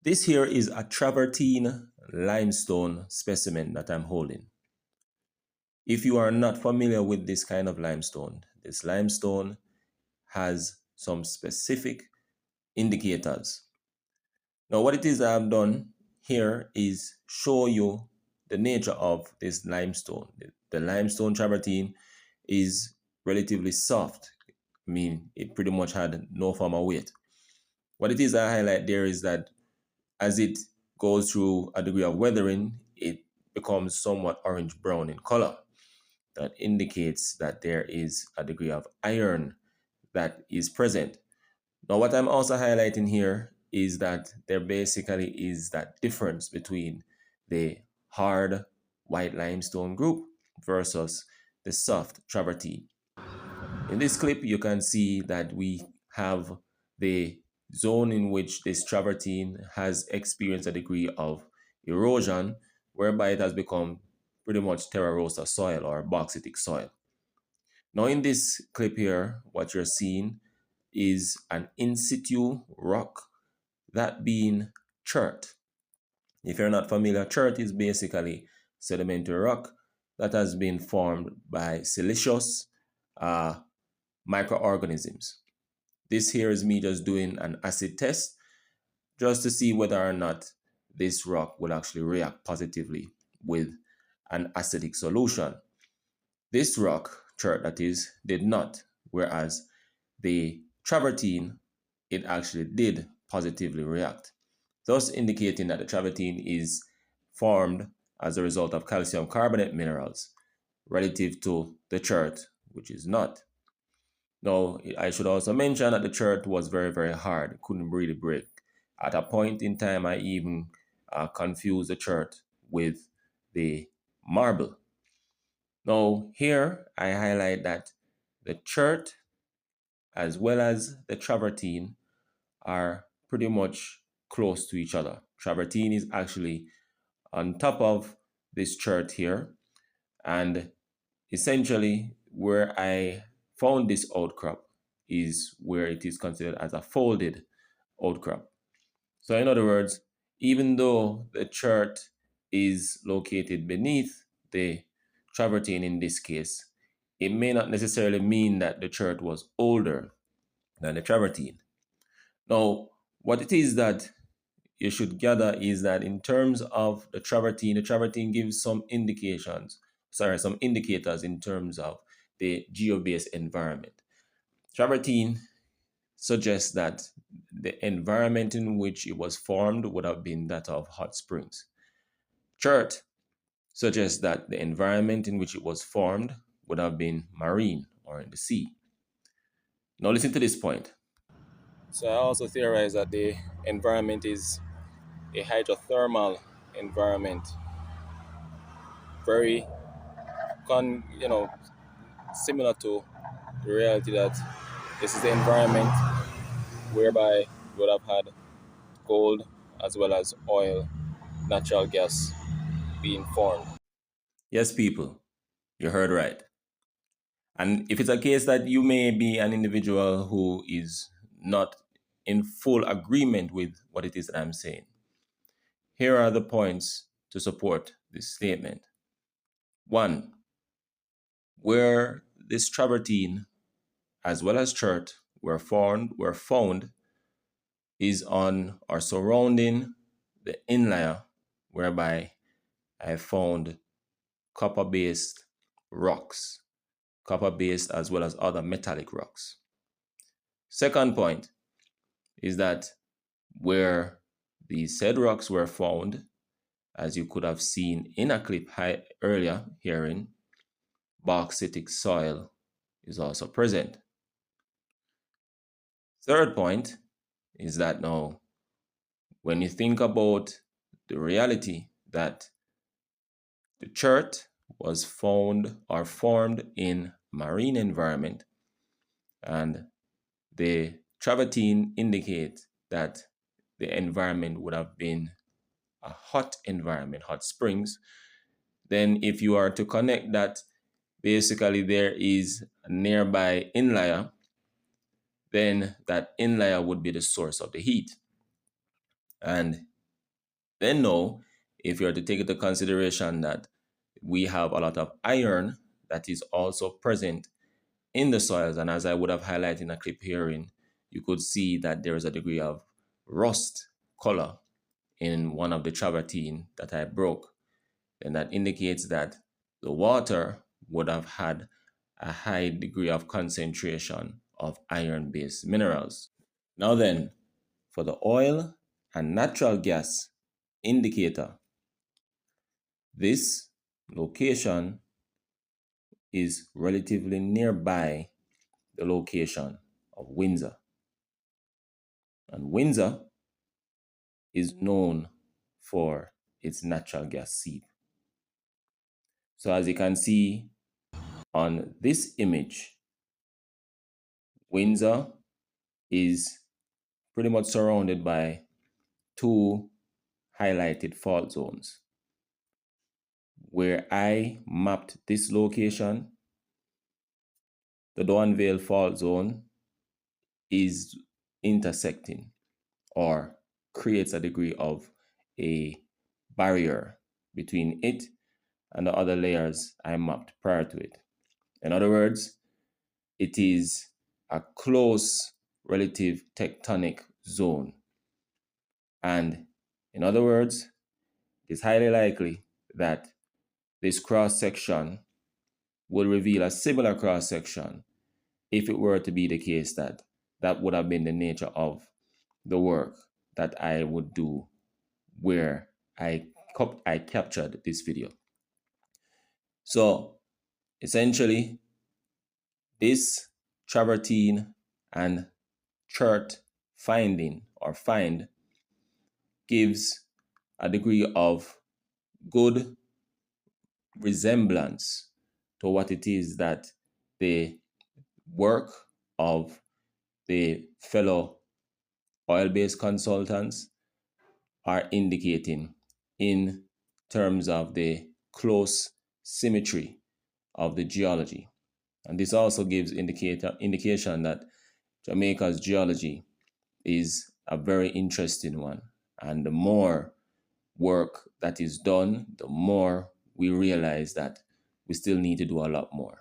This here is a travertine limestone specimen that I'm holding. If you are not familiar with this kind of limestone, this limestone has some specific indicators. Now, what it is that I've done here is show you the nature of this limestone. The limestone travertine is relatively soft. I mean, it pretty much had no form of weight. What it is I highlight there is that as it goes through a degree of weathering, it becomes somewhat orange brown in color. That indicates that there is a degree of iron that is present. Now, what I'm also highlighting here is that there basically is that difference between the hard white limestone group versus the soft travertine. In this clip, you can see that we have the zone in which this travertine has experienced a degree of erosion, whereby it has become pretty much terra rosa soil or bauxitic soil. Now, in this clip here, what you're seeing is an in situ rock, that being chert. If you're not familiar, chert is basically sedimentary rock that has been formed by siliceous microorganisms. This here is me just doing an acid test just to see whether or not this rock will actually react positively with an acidic solution. This rock, chert that is, did not, whereas the travertine, it actually did positively react, thus indicating that the travertine is formed as a result of calcium carbonate minerals relative to the chert, which is not. Now, I should also mention that the chert was very, very hard. It couldn't really break. At a point in time, I even confused the chert with the marble. Now, here I highlight that the chert as well as the travertine are pretty much close to each other. Travertine is actually on top of this chert here, and essentially where I found this outcrop is where it is considered as a folded outcrop. So in other words, even though the chert is located beneath the travertine in this case, it may not necessarily mean that the chert was older than the travertine. Now, what it is that you should gather is that in terms of the travertine gives some some indicators in terms of the geobase environment. Travertine suggests that the environment in which it was formed would have been that of hot springs. Chert suggests that the environment in which it was formed would have been marine or in the sea. Now listen to this point. So I also theorize that the environment is a hydrothermal environment, very similar to the reality that this is the environment whereby you would have had gold as well as oil, natural gas being formed. Yes, people, you heard right. And if it's a case that you may be an individual who is not in full agreement with what it is that I'm saying, here are the points to support this statement. One, where this travertine as well as chert were found is on or surrounding the inlier, whereby I found copper-based rocks, copper-based as well as other metallic rocks. Second point is that where the said rocks were found, as you could have seen in a clip earlier herein, bauxitic soil is also present. Third point is that now, when you think about the reality that the chert was found or formed in marine environment, and the travertine indicate that the environment would have been a hot environment, hot springs, then if you are to connect that, basically there is a nearby inlier, then that inlier would be the source of the heat. And Then now, if you're to take into consideration that we have a lot of iron that is also present in the soils, and as I would have highlighted in a clip herein, you could see that there is a degree of rust color in one of the travertine that I broke, then that indicates that the water would have had a high degree of concentration of iron-based minerals. Now then, for the oil and natural gas indicator, this location is relatively nearby the location of Windsor. And Windsor is known for its natural gas seep. So as you can see on this image, Windsor is pretty much surrounded by two highlighted fault zones. Where I mapped this location, the Dornvale fault zone is intersecting or creates a degree of a barrier between it and the other layers I mapped prior to it. In other words, it is a close relative tectonic zone. And in other words, it is highly likely that this cross section will reveal a similar cross section if it were to be the case that that would have been the nature of the work that I would do where I captured this video. So essentially, this travertine and chert finding or find gives a degree of good resemblance to what it is that the work of the fellow oil-based consultants are indicating in terms of the close symmetry of the geology. And this also gives indication that Jamaica's geology is a very interesting one. And the more work that is done, the more we realize that we still need to do a lot more.